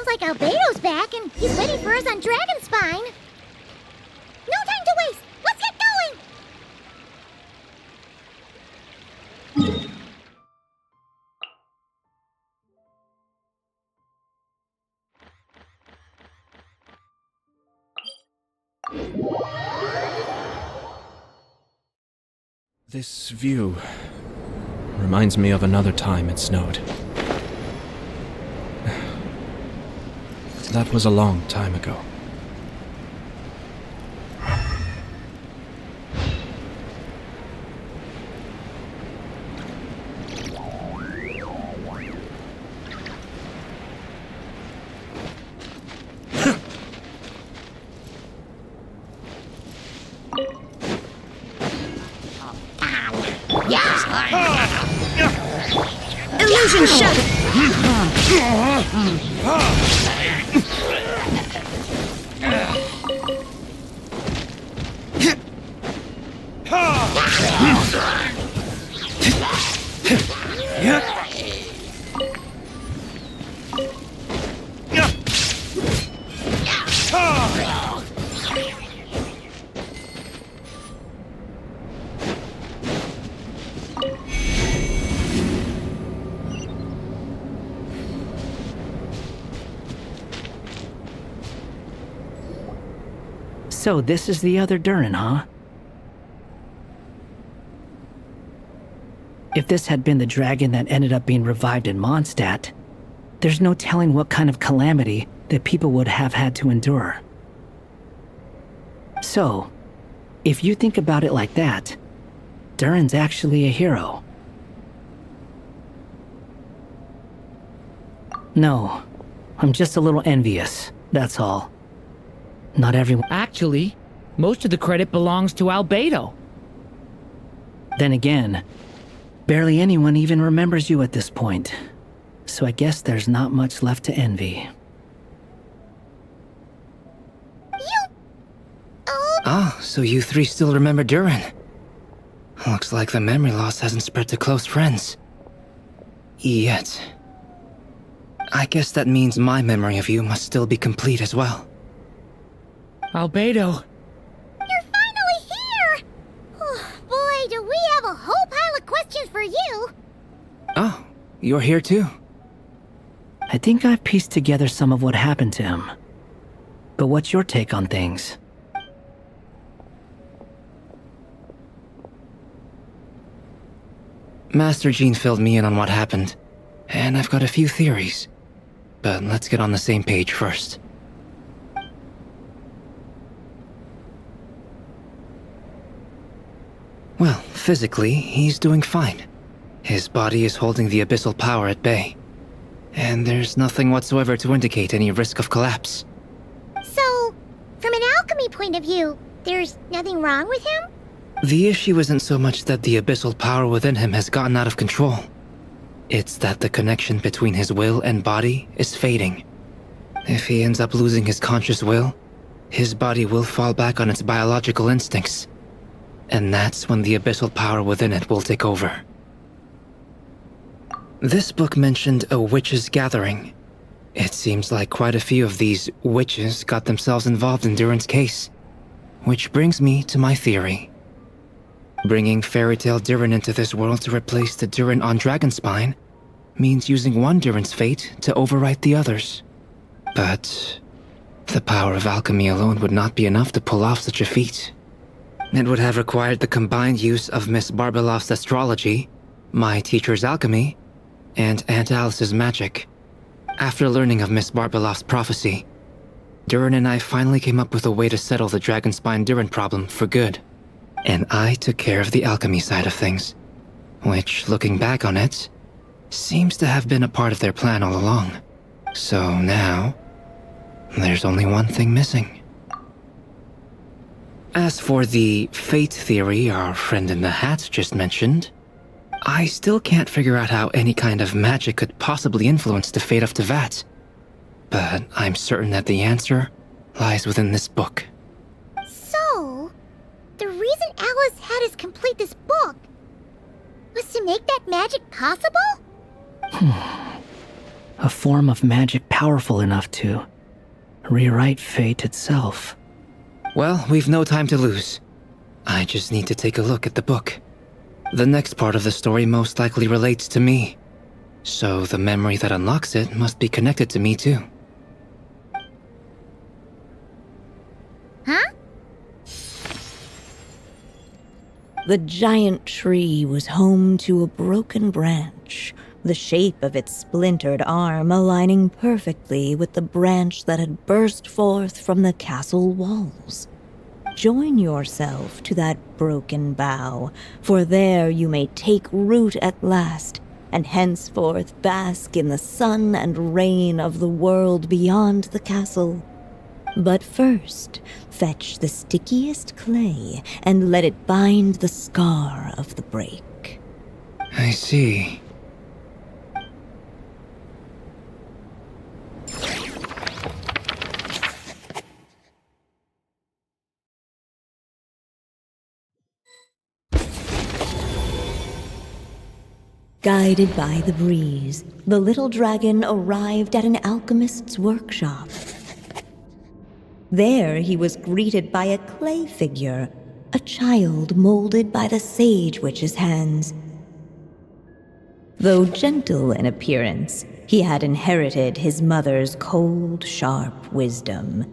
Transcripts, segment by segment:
Sounds like Albedo's back and he's waiting for us on Dragonspine. No time to waste! Let's get going! This view reminds me of another time it snowed. That was a long time ago. Illusion shattered! So this is the other Durin, huh? If this had been the dragon that ended up being revived in Mondstadt, there's no telling what kind of calamity that people would have had to endure. So, if you think about it like that, Durin's actually a hero. No, I'm just a little envious, that's all. Not everyone. Actually, most of the credit belongs to Albedo. Then again, barely anyone even remembers you at this point. So I guess there's not much left to envy. Ah, so you three still remember Durin. Looks like the memory loss hasn't spread to close friends. Yet. I guess that means my memory of you must still be complete as well. Albedo. You're finally here! Oh, boy, do we have a whole pile of questions for you! Oh, you're here too? I think I've pieced together some of what happened to him. But what's your take on things? Master Jean filled me in on what happened, and I've got a few theories. But let's get on the same page first. Well, physically, he's doing fine. His body is holding the abyssal power at bay. And there's nothing whatsoever to indicate any risk of collapse. So, from an alchemy point of view, there's nothing wrong with him? The issue isn't so much that the abyssal power within him has gotten out of control. It's that the connection between his will and body is fading. If he ends up losing his conscious will, his body will fall back on its biological instincts. And that's when the abyssal power within it will take over. This book mentioned a witches' gathering. It seems like quite a few of these witches got themselves involved in Durin's case. Which brings me to my theory. Bringing fairy tale Durin into this world to replace the Durin on Dragonspine means using one Durin's fate to overwrite the others. But the power of alchemy alone would not be enough to pull off such a feat. It would have required the combined use of Miss Barbeloff's astrology, my teacher's alchemy, and Aunt Alice's magic. After learning of Miss Barbeloff's prophecy, Durin and I finally came up with a way to settle the Dragonspine Durin problem for good. And I took care of the alchemy side of things, which, looking back on it, seems to have been a part of their plan all along. So now, there's only one thing missing. As for the fate theory our friend in the hat just mentioned, I still can't figure out how any kind of magic could possibly influence the fate of Teyvat. But I'm certain that the answer lies within this book. So, the reason Alice had us complete this book was to make that magic possible? A form of magic powerful enough to rewrite fate itself. Well, we've no time to lose. I just need to take a look at the book. The next part of the story most likely relates to me. So the memory that unlocks it must be connected to me too. Huh? The giant tree was home to a broken branch, the shape of its splintered arm aligning perfectly with the branch that had burst forth from the castle walls. Join yourself to that broken bough, for there you may take root at last, and henceforth bask in the sun and rain of the world beyond the castle. But first, fetch the stickiest clay and let it bind the scar of the break. I see. Guided by the breeze, the little dragon arrived at an alchemist's workshop. There he was greeted by a clay figure, a child molded by the sage witch's hands. Though gentle in appearance, he had inherited his mother's cold, sharp wisdom.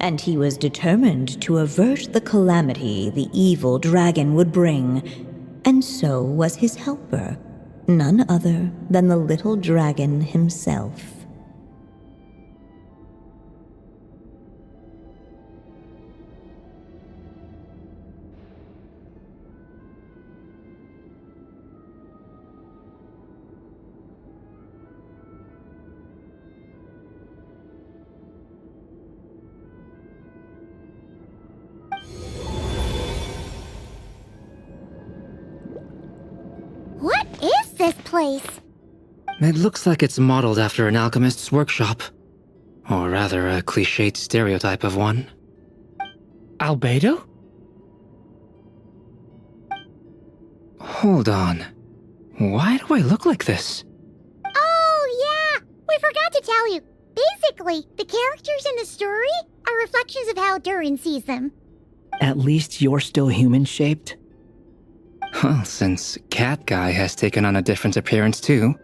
And he was determined to avert the calamity the evil dragon would bring, and so was his helper, none other than the little dragon himself. What is this place? It looks like it's modeled after an alchemist's workshop. Or rather, a cliched stereotype of one. Albedo? Hold on. Why do I look like this? Oh, yeah! We forgot to tell you. Basically, the characters in the story are reflections of how Durin sees them. At least you're still human-shaped? Well, since Cat Guy has taken on a different appearance too,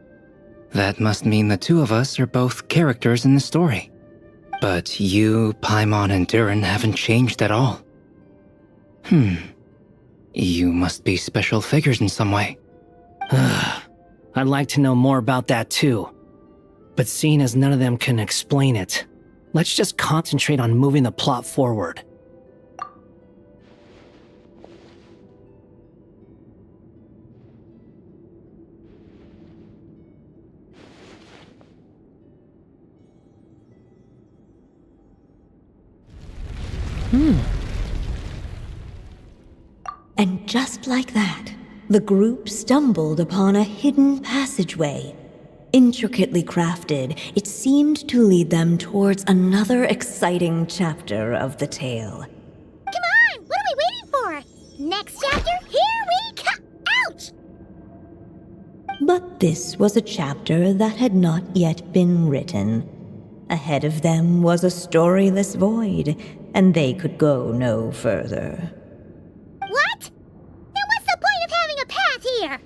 that must mean the two of us are both characters in the story. But you, Paimon, and Durin haven't changed at all. You must be special figures in some way. I'd like to know more about that too. But seeing as none of them can explain it, let's just concentrate on moving the plot forward. And just like that, the group stumbled upon a hidden passageway. Intricately crafted, it seemed to lead them towards another exciting chapter of the tale. Come on! What are we waiting for? Next chapter, here we come! Ouch! But this was a chapter that had not yet been written. Ahead of them was a storyless void, and they could go no further. What? Then what's the point of having a path here?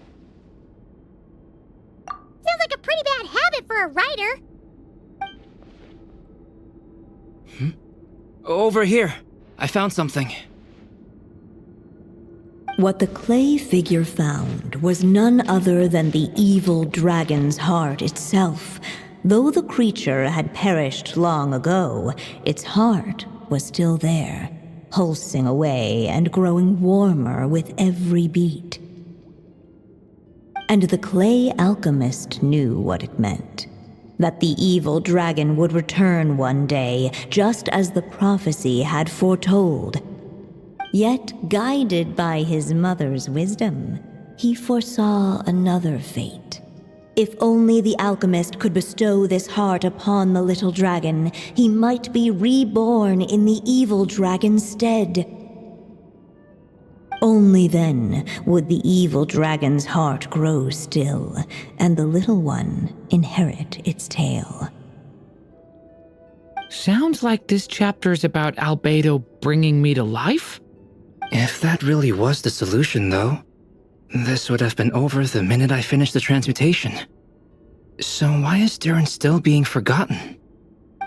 Sounds like a pretty bad habit for a writer. Over here. I found something. What the clay figure found was none other than the evil dragon's heart itself. Though the creature had perished long ago, its heart was still there, pulsing away and growing warmer with every beat. And the clay alchemist knew what it meant. That the evil dragon would return one day, just as the prophecy had foretold. Yet, guided by his mother's wisdom, he foresaw another fate. If only the alchemist could bestow this heart upon the little dragon, he might be reborn in the evil dragon's stead. Only then would the evil dragon's heart grow still, and the little one inherit its tale. Sounds like this chapter's about Albedo bringing me to life? If that really was the solution, though, this would have been over the minute I finished the transmutation. So why is Durin still being forgotten?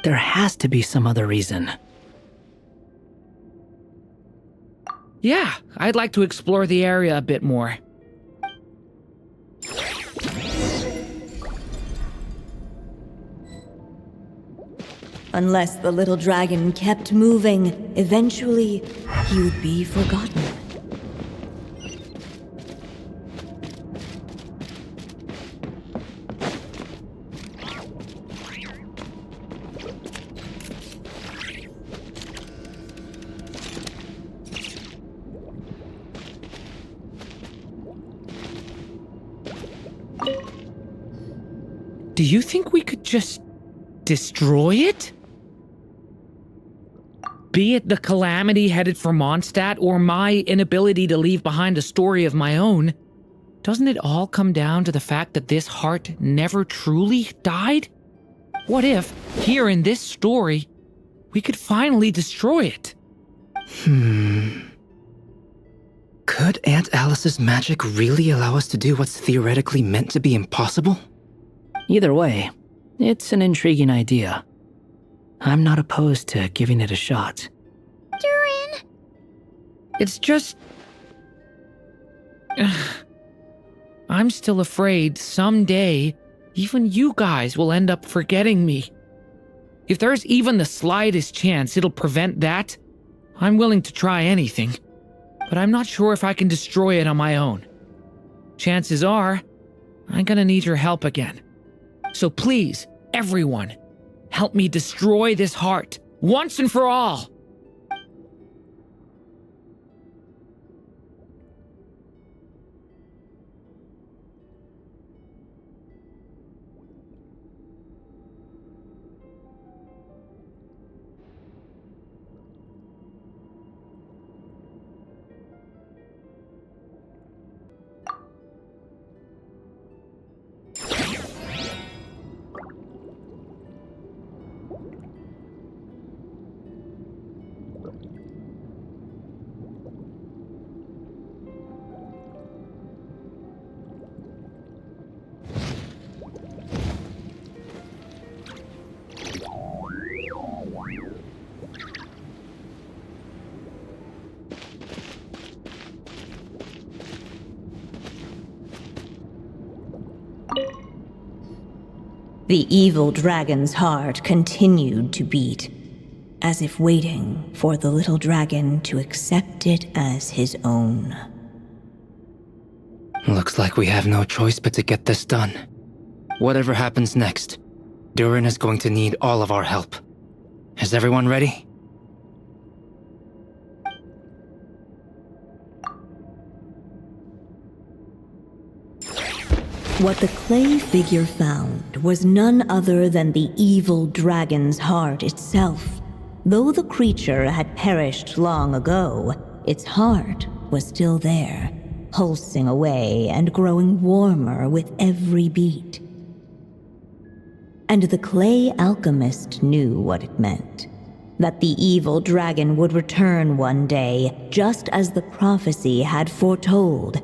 There has to be some other reason. Yeah, I'd like to explore the area a bit more. Unless the little dragon kept moving, eventually he would be forgotten. Do you think we could just destroy it? Be it the calamity headed for Mondstadt or my inability to leave behind a story of my own, doesn't it all come down to the fact that this heart never truly died? What if, here in this story, we could finally destroy it? Could Aunt Alice's magic really allow us to do what's theoretically meant to be impossible? Either way, it's an intriguing idea. I'm not opposed to giving it a shot. Durin! It's just... I'm still afraid someday even you guys will end up forgetting me. If there's even the slightest chance it'll prevent that, I'm willing to try anything. But I'm not sure if I can destroy it on my own. Chances are, I'm gonna need your help again. So please, everyone, help me destroy this heart, once and for all! The evil dragon's heart continued to beat, as if waiting for the little dragon to accept it as his own. Looks like we have no choice but to get this done. Whatever happens next, Durin is going to need all of our help. Is everyone ready? What the clay figure found was none other than the evil dragon's heart itself. Though the creature had perished long ago, its heart was still there, pulsing away and growing warmer with every beat. And the clay alchemist knew what it meant. That the evil dragon would return one day, just as the prophecy had foretold.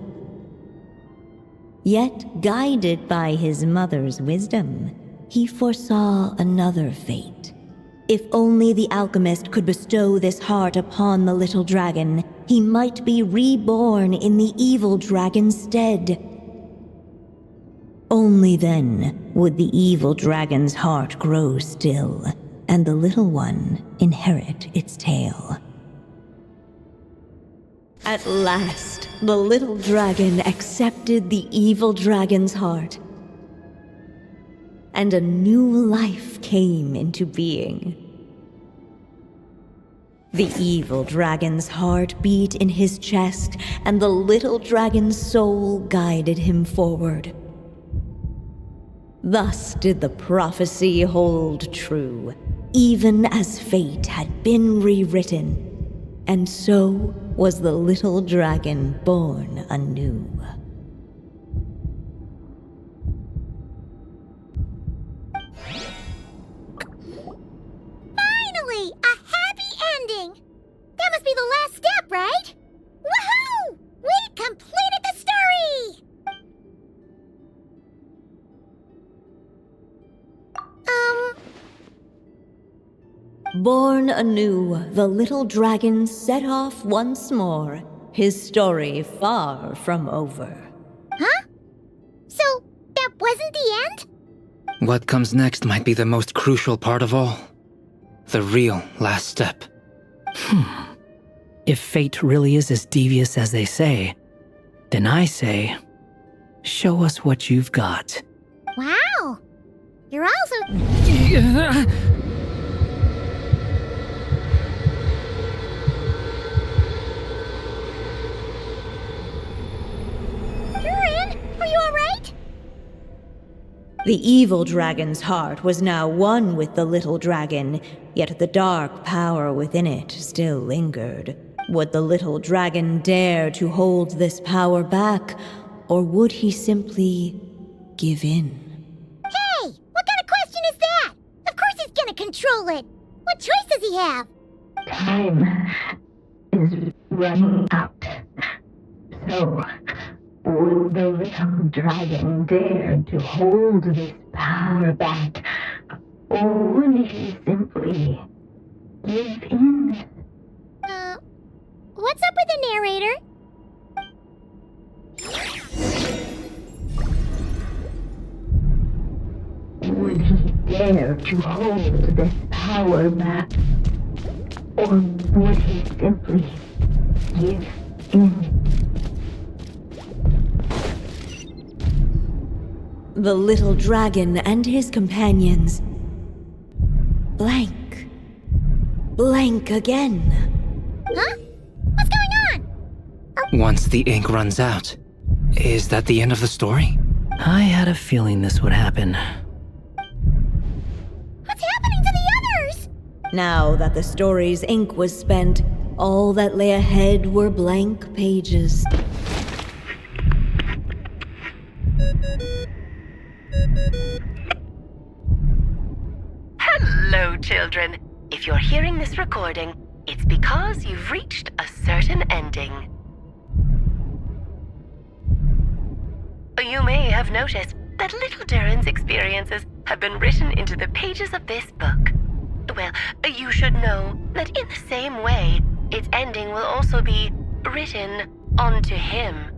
Yet, guided by his mother's wisdom, he foresaw another fate. If only the alchemist could bestow this heart upon the little dragon, he might be reborn in the evil dragon's stead. Only then would the evil dragon's heart grow still, and the little one inherit its tale. At last, the little dragon accepted the evil dragon's heart, and a new life came into being. The evil dragon's heart beat in his chest, and the little dragon's soul guided him forward. Thus did the prophecy hold true, even as fate had been rewritten. And so was the little dragon born anew. Finally! A happy ending! That must be the last step, right? Woohoo! We completed the story! Born anew, the little dragon set off once more, his story far from over. Huh? So, that wasn't the end? What comes next might be the most crucial part of all. The real last step. If fate really is as devious as they say, then I say, show us what you've got. Wow! You're also... Durin, are you alright? The evil dragon's heart was now one with the little dragon, yet the dark power within it still lingered. Would the little dragon dare to hold this power back, or would he simply give in? Hey! What kind of question is that? Of course he's gonna control it! What choice does he have? Time is running out. So, would the little dragon dare to hold this power back? Or would he simply give in? What's up with the narrator? Would he dare to hold this power back? Or would he simply give in? The little dragon and his companions blank. Blank again. Huh? What's going on? Once the ink runs out, is that the end of the story? I had a feeling this would happen. What's happening to the others? Now that the story's ink was spent, all that lay ahead were blank pages. Hello, children. If you're hearing this recording, it's because you've reached a certain ending. You may have noticed that little Durin's experiences have been written into the pages of this book. Well, you should know that in the same way, its ending will also be written onto him.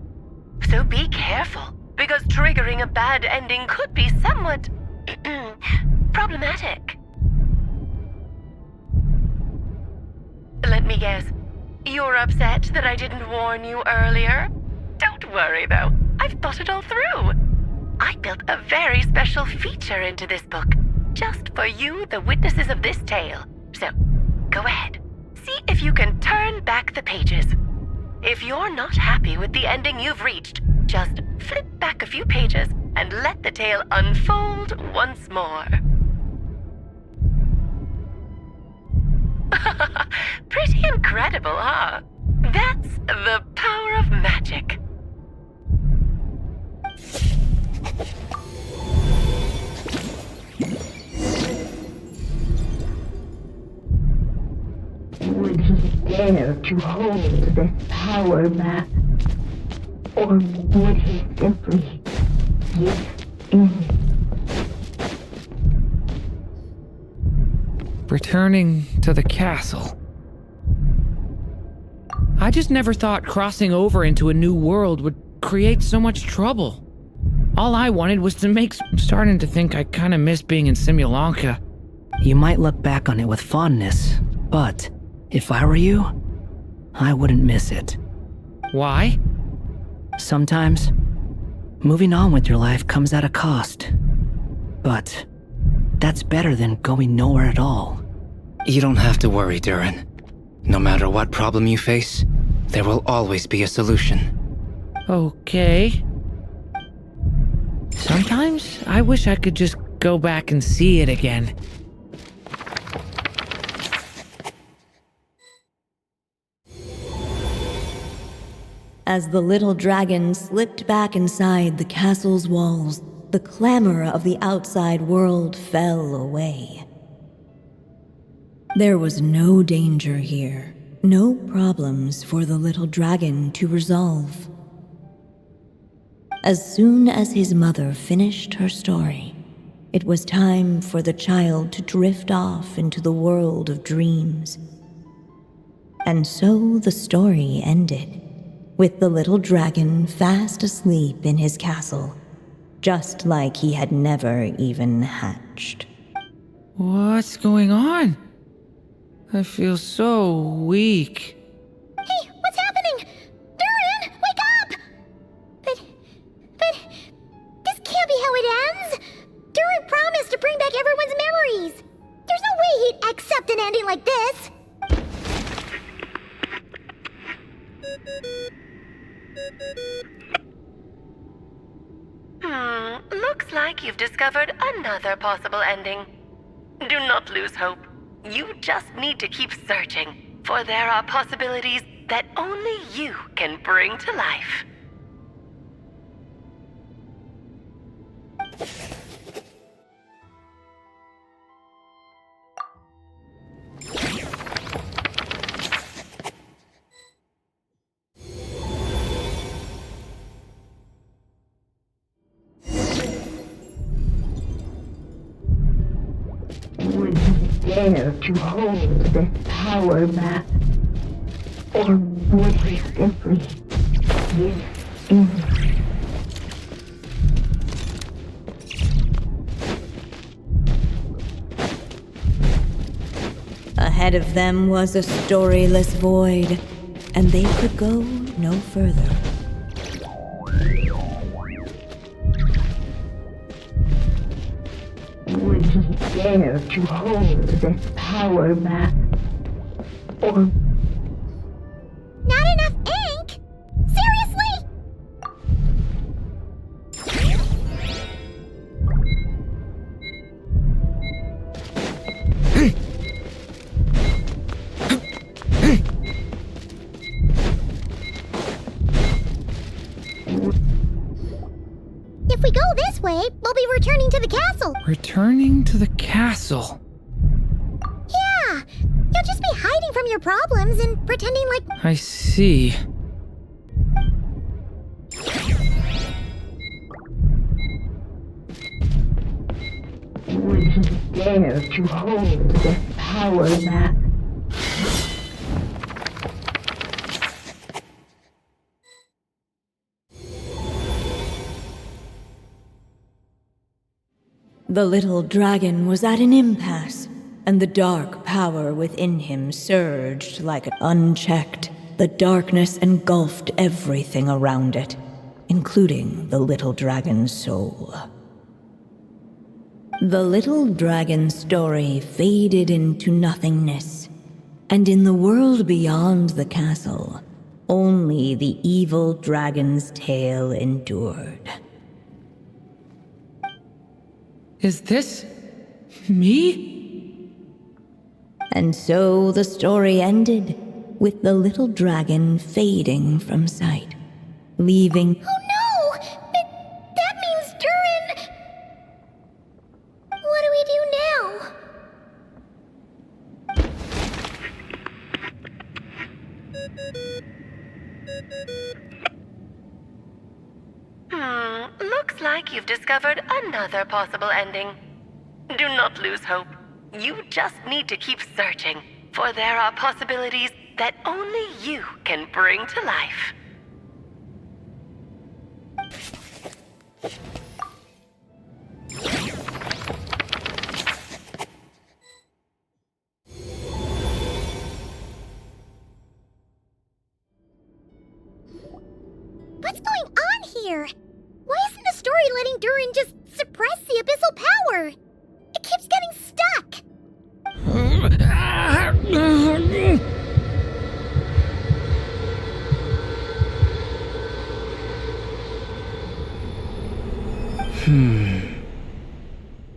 So be careful, because triggering a bad ending could be somewhat problematic. Let me guess, you're upset that I didn't warn you earlier? Don't worry though, I've thought it all through. I built a very special feature into this book, just for you, the witnesses of this tale. So, go ahead, see if you can turn back the pages. If you're not happy with the ending you've reached, just flip back a few pages and let the tale unfold once more. Pretty incredible, huh? That's the power of magic. Would he dare to hold this power back? Or would he simply give in? Returning to the castle. I just never thought crossing over into a new world would create so much trouble. All I wanted was to make... I'm starting to think I kind of miss being in Simulanka. You might look back on it with fondness, but if I were you, I wouldn't miss it. Why? Sometimes, moving on with your life comes at a cost. But that's better than going nowhere at all. You don't have to worry, Durin. No matter what problem you face, there will always be a solution. Okay. Sometimes I wish I could just go back and see it again. As the little dragon slipped back inside the castle's walls, the clamor of the outside world fell away. There was no danger here, no problems for the little dragon to resolve. As soon as his mother finished her story, it was time for the child to drift off into the world of dreams. And so the story ended, with the little dragon fast asleep in his castle, just like he had never even hatched. What's going on? I feel so weak. Hey, what's happening? Durin, wake up! But this can't be how it ends. Durin promised to bring back everyone's memories. There's no way he'd accept an ending like this. Looks like you've discovered another possible ending. Do not lose hope. You just need to keep searching, for there are possibilities that only you can bring to life. Would he dare to hold this power map? Or would he simply give in? Ahead of them was a storyless void, and they could go no further. Would he dare to hold this power map? Or Not enough ink? Seriously? If we go this way, we'll be returning to the castle. Returning to the castle. Yeah, you'll just be hiding from your problems and pretending like... I see. would he dare to hold this power map? The little dragon was at an impasse, and the dark power within him surged like unchecked. The darkness engulfed everything around it, including the little dragon's soul. The little dragon's story faded into nothingness, and in the world beyond the castle, only the evil dragon's tale endured. Is this me? And so the story ended, with the little dragon fading from sight, leaving... Oh no! That means Durin... What do we do now? Looks like you've discovered another possible ending. Do not lose hope. You just need to keep searching, for there are possibilities that only you can bring to life. What's going on here? Why isn't the story letting Durin just suppress the abyssal power? It keeps getting stuck.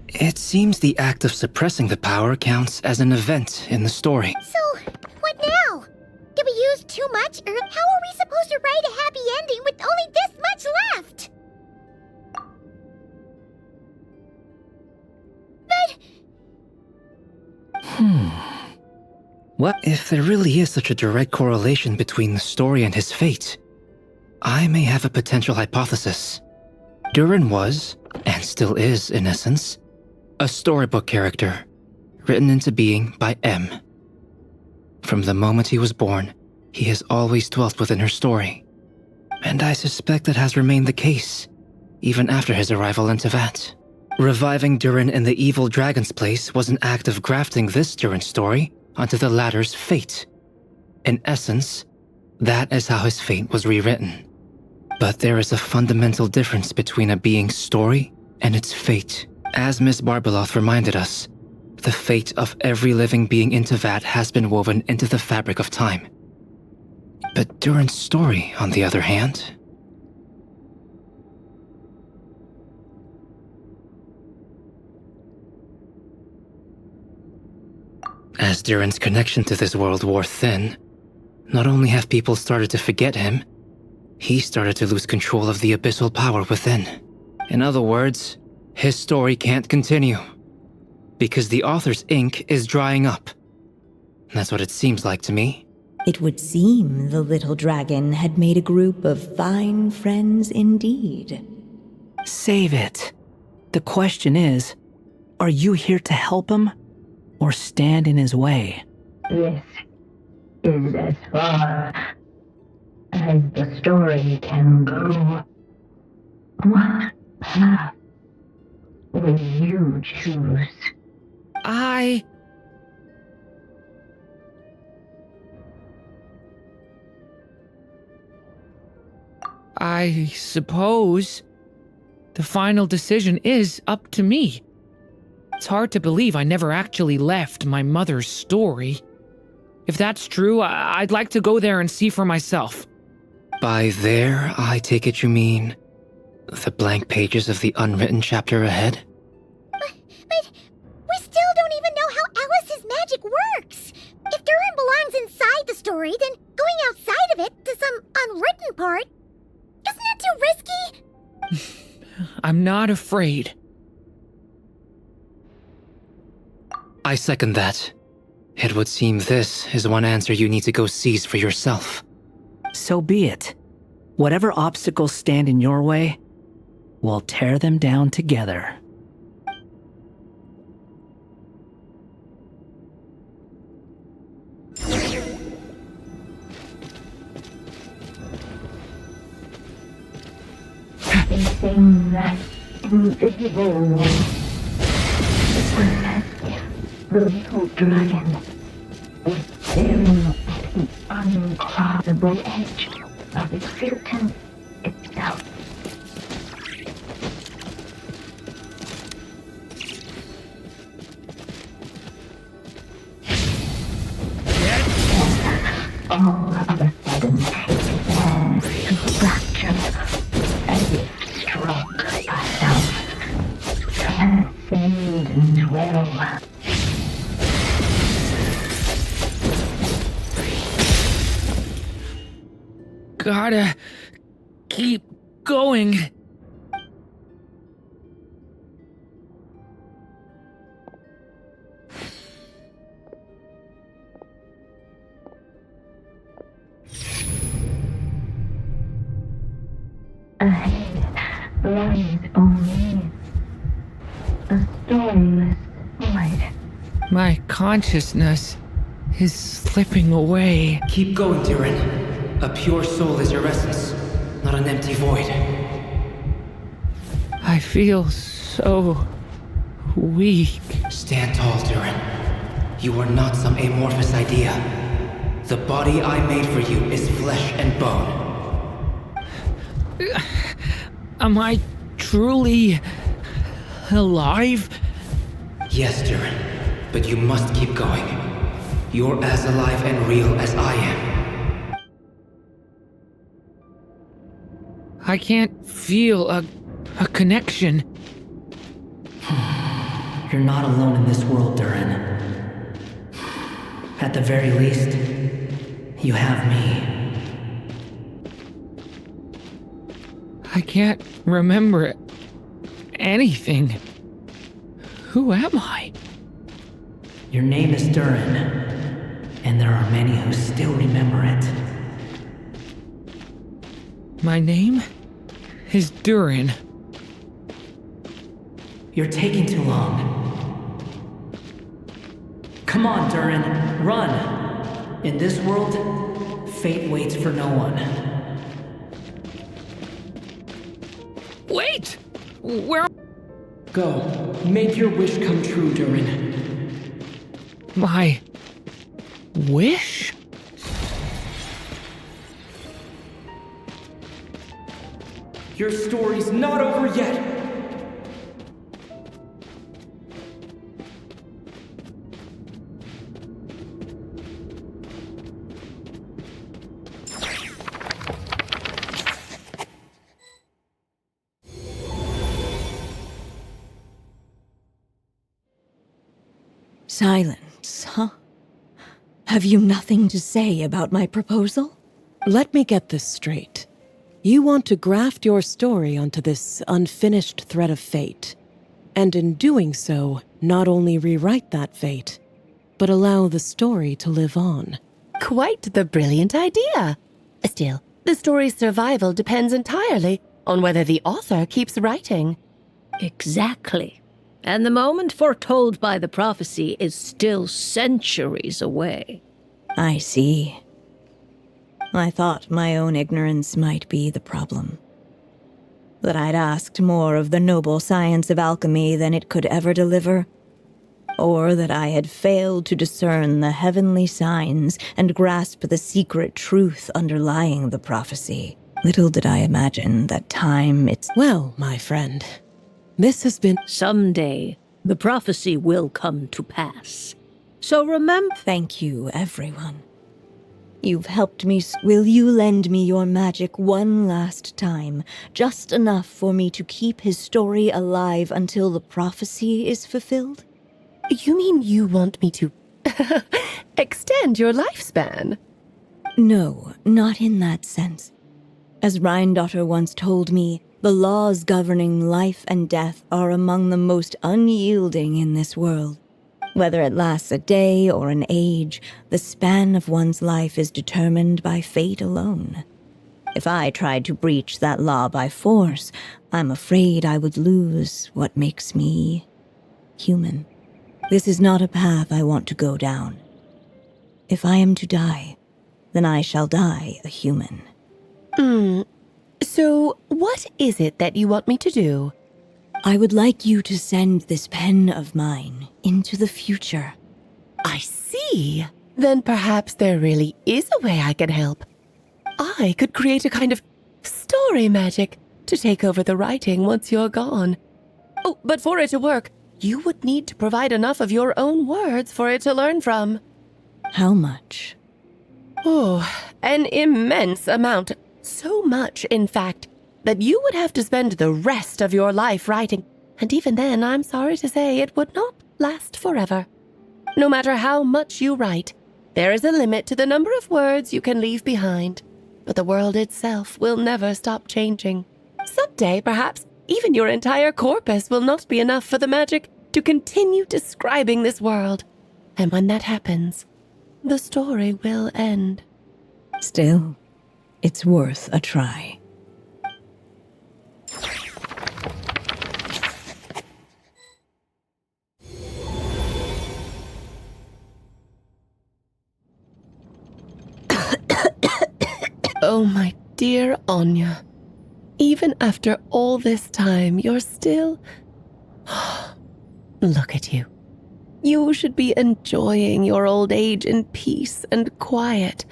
It seems the act of suppressing the power counts as an event in the story. So, what now? Did we use left too much, or how are we supposed to write a happy ending with only this much left? But... What if there really is such a direct correlation between the story and his fate? I may have a potential hypothesis. Durin was, and still is in essence, a storybook character, written into being by M. From the moment he was born, he has always dwelt within her story. And I suspect that has remained the case, even after his arrival in Teyvat. Reviving Durin in the evil dragon's place was an act of grafting this Durin story onto the latter's fate. In essence, that is how his fate was rewritten. But there is a fundamental difference between a being's story and its fate. As Miss Barbeloth reminded us, the fate of every living being in Teyvat has been woven into the fabric of time. But Durin's story, on the other hand... As Durin's connection to this world wore thin, not only have people started to forget him, he started to lose control of the abyssal power within. In other words, his story can't continue, because the author's ink is drying up. That's what it seems like to me. It would seem the little dragon had made a group of fine friends indeed. Save it. The question is, are you here to help him or stand in his way? This is as far as the story can go. What path will you choose? I suppose the final decision is up to me. It's hard to believe I never actually left my mother's story. If that's true, I'd like to go there and see for myself. By there, I take it you mean the blank pages of the unwritten chapter ahead? But we still don't even know how Alice's magic works. If Durin belongs inside the story, then going outside of it to some unwritten part, isn't that too risky? I'm not afraid. I second that. It would seem this is one answer you need to go seize for yourself. So be it. Whatever obstacles stand in your way, we'll tear them down together. They sing that invisible one. It was as if the little dragon was staring at the uncrossable edge of existence itself. All of a sudden, it began to fracture, as if struck by some transcendent will. Gotta keep going. Ahead lies only a stormless void. My consciousness is slipping away. Keep going, Durin. A pure soul is your essence, not an empty void. I feel so weak. Stand tall, Durin. You are not some amorphous idea. The body I made for you is flesh and bone. Am I truly alive? Yes, Durin, but you must keep going. You're as alive and real as I am. I can't feel a connection. You're not alone in this world, Durin. At the very least, You have me. I can't remember anything. Who am I? Your name is Durin, and there are many who still remember it. My name is Durin. You're taking too long. Come on, Durin, run! In this world, fate waits for no one. Wait! Where? Go, make your wish come true, Durin. My wish? Your story's not over yet! Silence, huh? Have you nothing to say about my proposal? Let me get this straight. You want to graft your story onto this unfinished thread of fate, and in doing so, not only rewrite that fate, but allow the story to live on. Quite the brilliant idea. Still, the story's survival depends entirely on whether the author keeps writing. Exactly. And the moment foretold by the prophecy is still centuries away. I see. I thought my own ignorance might be the problem. That I'd asked more of the noble science of alchemy than it could ever deliver. Or that I had failed to discern the heavenly signs and grasp the secret truth underlying the prophecy. Little did I imagine that time Well, my friend, this has been... Someday, the prophecy will come to pass. So remember... Thank you, everyone. You've helped me. Will you lend me your magic one last time? Just enough for me to keep his story alive until the prophecy is fulfilled? You mean you want me to extend your lifespan? No, not in that sense. As Rhindaughter once told me, the laws governing life and death are among the most unyielding in this world. Whether it lasts a day or an age, the span of one's life is determined by fate alone. If I tried to breach that law by force, I'm afraid I would lose what makes me human. This is not a path I want to go down. If I am to die, then I shall die a human. So, what is it that you want me to do? I would like you to send this pen of mine into the future. I see. Then perhaps there really is a way I can help. I could create a kind of story magic to take over the writing once you're gone. Oh, but for it to work, you would need to provide enough of your own words for it to learn from. How much? Oh, an immense amount. So much, in fact, that you would have to spend the rest of your life writing, and even then, I'm sorry to say, it would not last forever. No matter how much you write, there is a limit to the number of words you can leave behind, but the world itself will never stop changing. Someday, perhaps, even your entire corpus will not be enough for the magic to continue describing this world. And when that happens, the story will end. Still, it's worth a try. Oh, my dear Anya. Even after all this time, you're still... Look at you. You should be enjoying your old age in peace and quiet,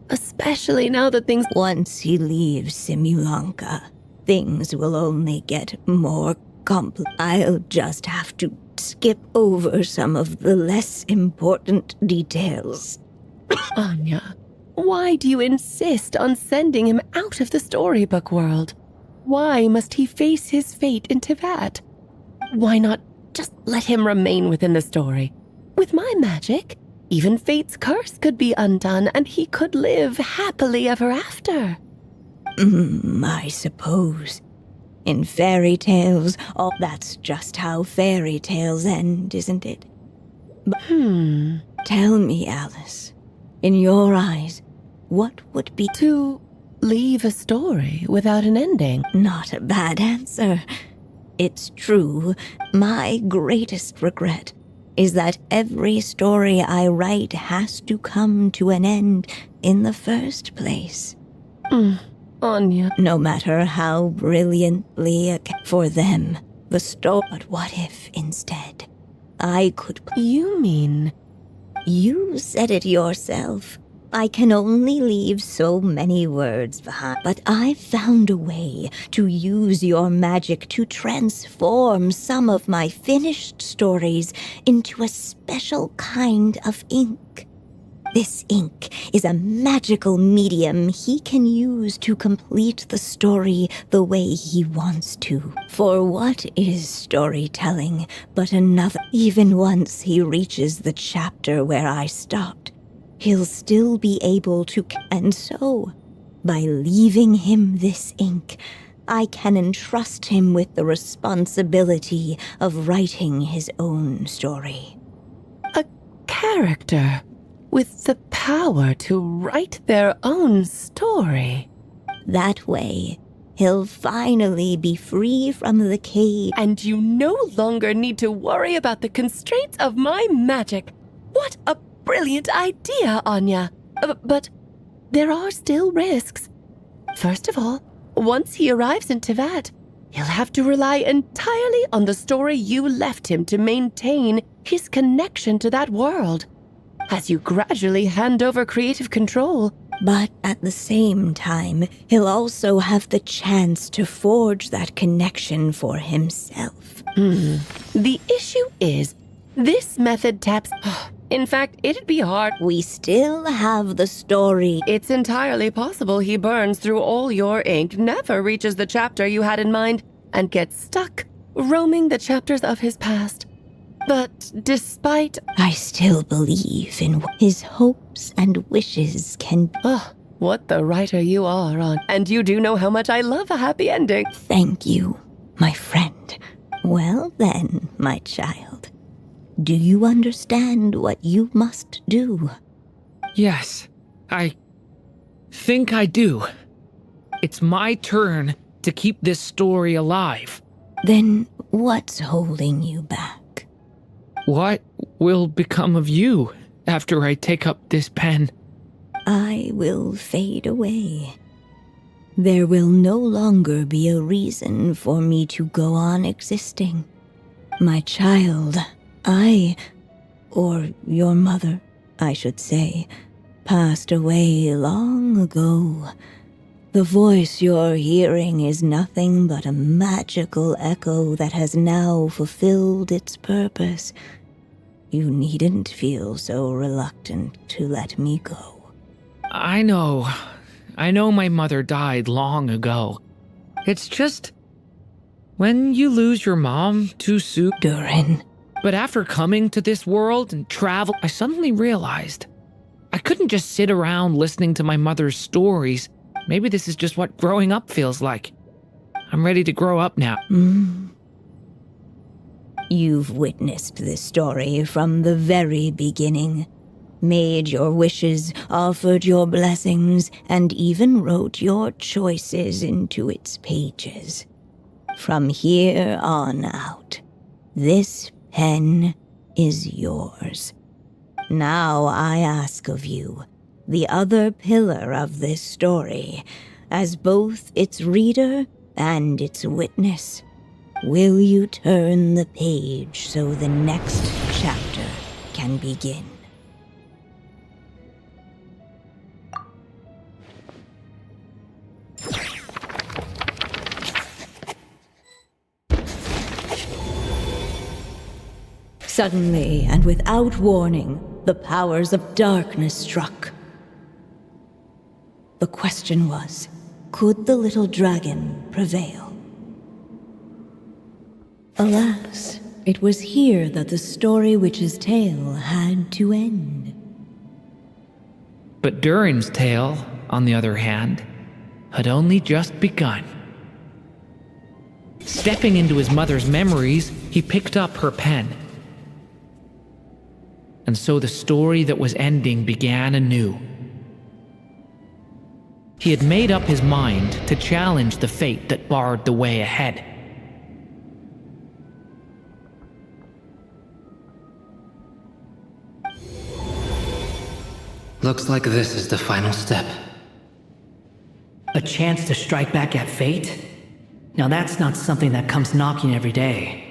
especially now that things... Once he leaves Simulanka, things will only get more complex. I'll just have to skip over some of the less important details. Anya, why do you insist on sending him out of the storybook world? Why must he face his fate in Teyvat? Why not just let him remain within the story? With my magic, even fate's curse could be undone and he could live happily ever after. I suppose. In fairy tales, that's just how fairy tales end, isn't it? But tell me, Alice, in your eyes, what would be To leave a story without an ending? Not a bad answer. It's true. My greatest regret is that every story I write has to come to an end in the first place. Anya. No matter how brilliantly for them, the story. But what if, instead, I could... You mean... You said it yourself. I can only leave so many words behind. But I found a way to use your magic to transform some of my finished stories into a special kind of ink. This ink is a magical medium he can use to complete the story the way he wants to. For what is storytelling but another? Even once he reaches the chapter where I stopped, he'll still be able to. And so, by leaving him this ink, I can entrust him with the responsibility of writing his own story. A character with the power to write their own story. That way, he'll finally be free from the cage. And you no longer need to worry about the constraints of my magic. What a brilliant idea, Anya. But there are still risks. First of all, once he arrives in Teyvat, he'll have to rely entirely on the story you left him to maintain his connection to that world. As you gradually hand over creative control. But at the same time, he'll also have the chance to forge that connection for himself. The issue is, this method taps... In fact, it'd be hard. We still have the story. It's entirely possible he burns through all your ink, never reaches the chapter you had in mind, and gets stuck, roaming the chapters of his past. But despite... I still believe in his hopes and wishes can... what the writer you are, on. And you do know how much I love a happy ending. Thank you, my friend. Well then, my child. Do you understand what you must do? Yes, I think I do. It's my turn to keep this story alive. Then what's holding you back? What will become of you after I take up this pen? I will fade away. There will no longer be a reason for me to go on existing. My child, or your mother, I should say, passed away long ago. The voice you're hearing is nothing but a magical echo that has now fulfilled its purpose. You needn't feel so reluctant to let me go. I know my mother died long ago. It's just, when you lose your mom too soon... Durin. But after coming to this world and travel, I suddenly realized I couldn't just sit around listening to my mother's stories. Maybe this is just what growing up feels like. I'm ready to grow up now. You've witnessed this story from the very beginning. Made your wishes, offered your blessings, and even wrote your choices into its pages. From here on out, this pen is yours. Now I ask of you, the other pillar of this story, as both its reader and its witness, will you turn the page so the next chapter can begin? Suddenly, and without warning, the powers of darkness struck. The question was, could the little dragon prevail? Alas, it was here that the story witch's tale had to end. But Durin's tale, on the other hand, had only just begun. Stepping into his mother's memories, he picked up her pen. And so the story that was ending began anew. He had made up his mind to challenge the fate that barred the way ahead. Looks like this is the final step. A chance to strike back at fate? Now that's not something that comes knocking every day.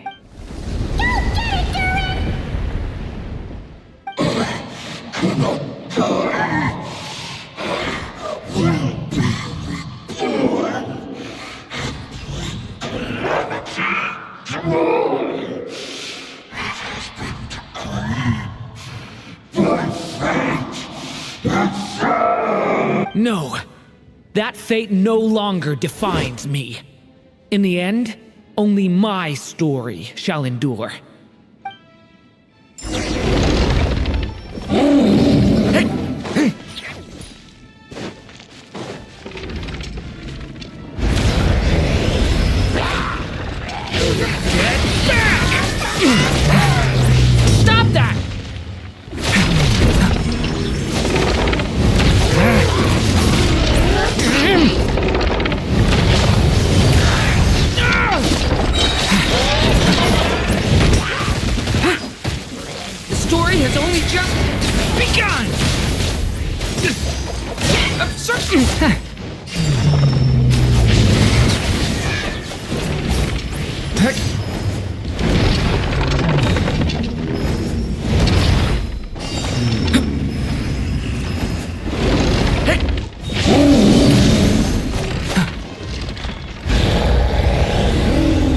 No, that fate no longer defines me. In the end, only my story shall endure. Stop that! The story has only just begun!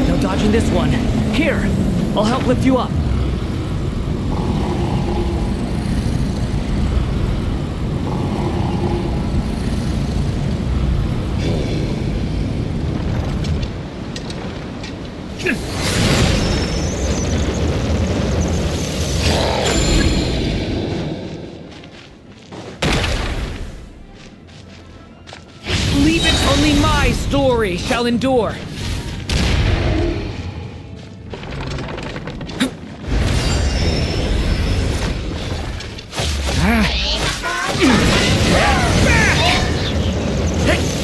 No dodging this one. Here, I'll help lift you up. Leave it, only my story shall endure.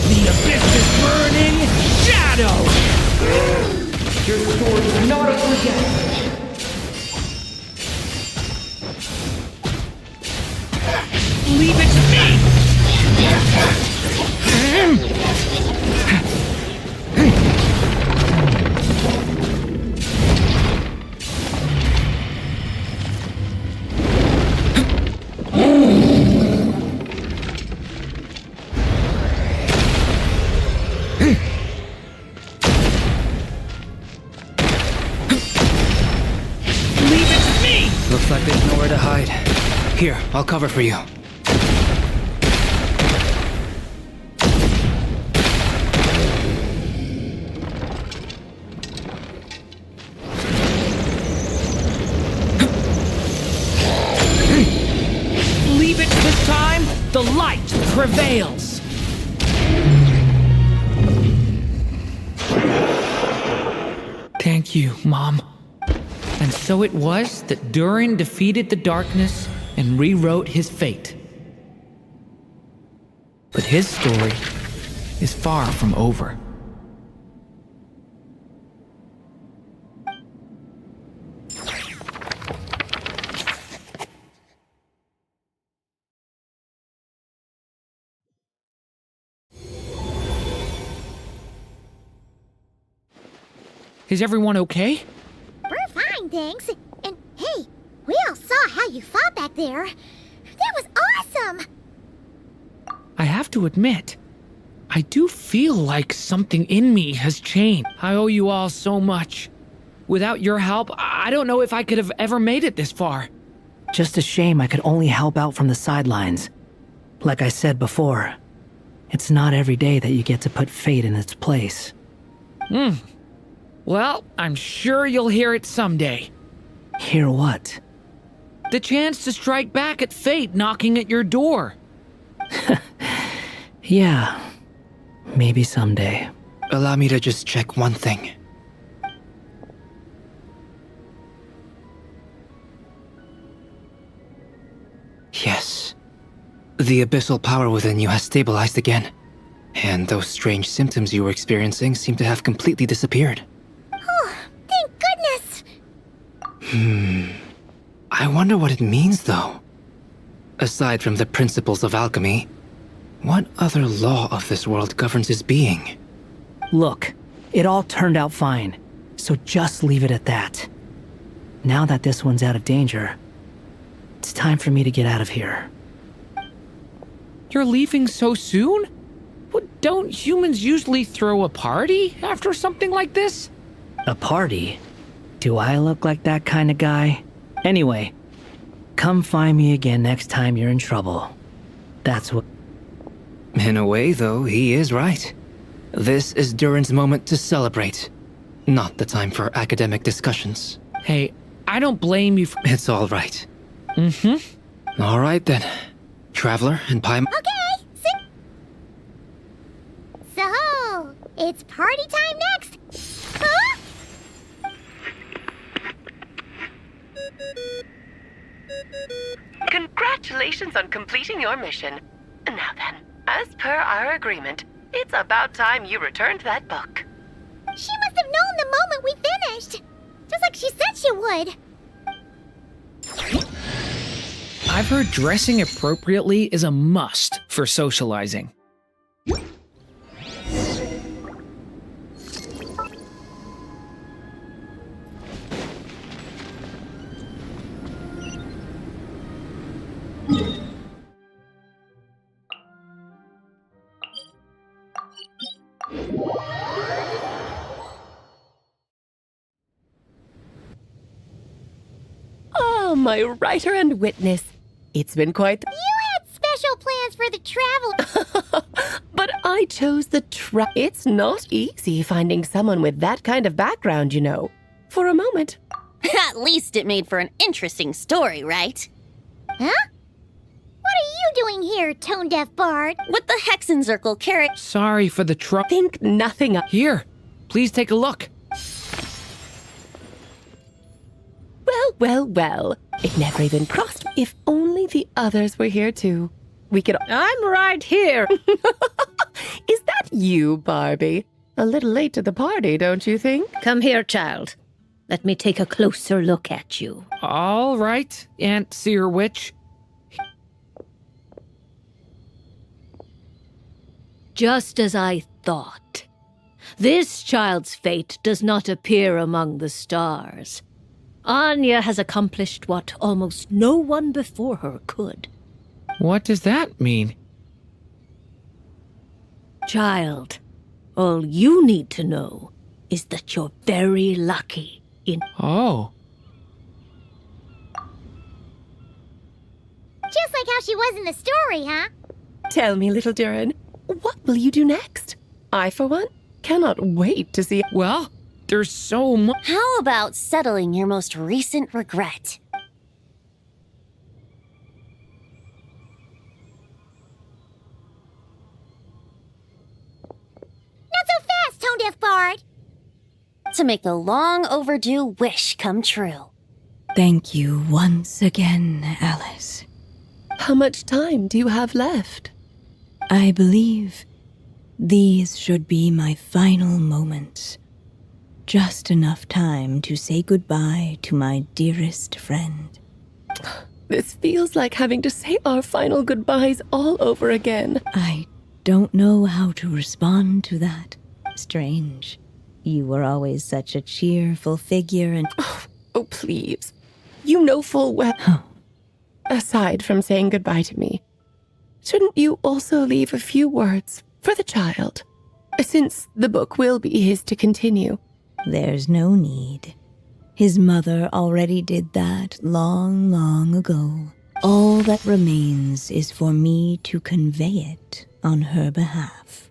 The abyss's burning shadow! Your story is not a forget. Leave it to me! Looks like there's nowhere to hide. Here, I'll cover for you. Leave it this time, the light prevails. Thank you, Mom. And so it was that Durin defeated the darkness and rewrote his fate. But his story is far from over. Is everyone okay? We're fine, thanks. And hey, we all saw how you fought back there. That was awesome! I have to admit, I do feel like something in me has changed. I owe you all so much. Without your help, I don't know if I could have ever made it this far. Just a shame I could only help out from the sidelines. Like I said before, it's not every day that you get to put fate in its place. Well, I'm sure you'll hear it someday. Hear what? The chance to strike back at fate knocking at your door. Yeah, maybe someday. Allow me to just check one thing. Yes. The abyssal power within you has stabilized again. And those strange symptoms you were experiencing seem to have completely disappeared. Oh, thank goodness! I wonder what it means, though. Aside from the principles of alchemy, what other law of this world governs his being? Look, it all turned out fine, so just leave it at that. Now that this one's out of danger, it's time for me to get out of here. You're leaving so soon? What, don't humans usually throw a party after something like this? A party? Do I look like that kind of guy? Anyway, come find me again next time you're in trouble. That's what... In a way, though, he is right. This is Durin's moment to celebrate, not the time for academic discussions. Hey, I don't blame you for... It's all right. Mm-hmm. All right, then. Traveler and Paimon... Okay, so, it's party time next! Huh? Congratulations on completing your mission. Now then, as per our agreement, it's about time you returned that book. She must have known the moment we finished! Just like she said she would! I've heard dressing appropriately is a must for socializing. Oh, my writer and witness. It's been quite... You had special plans for the travel... But I chose the It's not easy finding someone with that kind of background, you know. For a moment. At least it made for an interesting story, right? Huh? What are you doing here, tone-deaf bard? With the Hexenzirkel carrot... Sorry for the trouble. Think nothing of... Here, please take a look. Well. It never even crossed. If only the others were here too. We could... I'm right here. Is that you, Barbie? A little late to the party, don't you think? Come here, child. Let me take a closer look at you. All right, Aunt Seer Witch. Just as I thought. This child's fate does not appear among the stars. Anya has accomplished what almost no one before her could. What does that mean? Child, all you need to know is that you're very lucky in... Oh. Just like how she was in the story, huh? Tell me, little Durin, what will you do next? I, for one, cannot wait to see... Well, there's so much... How about settling your most recent regret? Not so fast, tone-deaf bard! To make a long overdue wish come true. Thank you once again, Alice. How much time do you have left? I believe these should be my final moments. Just enough time to say goodbye to my dearest friend. This feels like having to say our final goodbyes all over again. I don't know how to respond to that. Strange. You were always such a cheerful figure and... Oh, please. You know full well... Oh. Aside from saying goodbye to me, shouldn't you also leave a few words for the child? Since the book will be his to continue. There's no need. His mother already did that long, long ago. All that remains is for me to convey it on her behalf.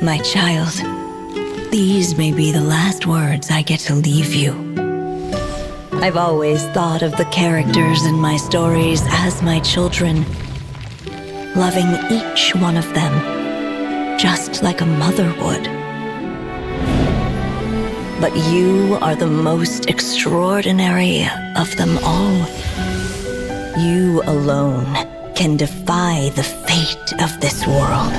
My child, these may be the last words I get to leave you. I've always thought of the characters in my stories as my children, loving each one of them, just like a mother would. But you are the most extraordinary of them all. You alone can defy the fate of this world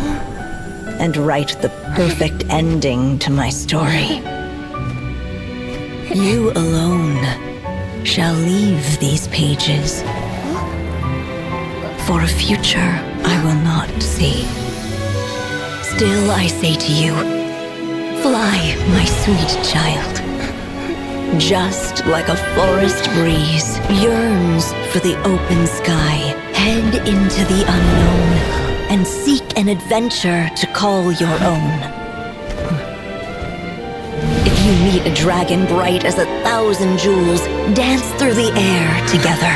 and write the perfect ending to my story. You alone shall leave these pages for a future I will not see. Still I say to you, fly, my sweet child. Just like a forest breeze yearns for the open sky, head into the unknown and seek an adventure to call your own. If you meet a dragon bright as 1,000 jewels, dance through the air together.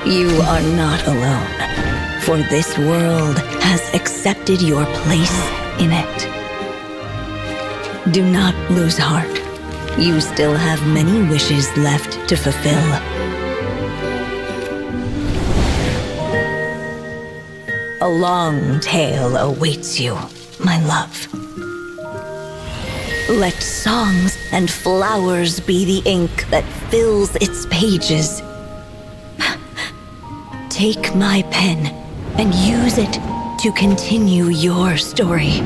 You are not alone, for this world has accepted your place in it. Do not lose heart. You still have many wishes left to fulfill. A long tale awaits you, my love. Let songs and flowers be the ink that fills its pages. Take my pen and use it to continue your story.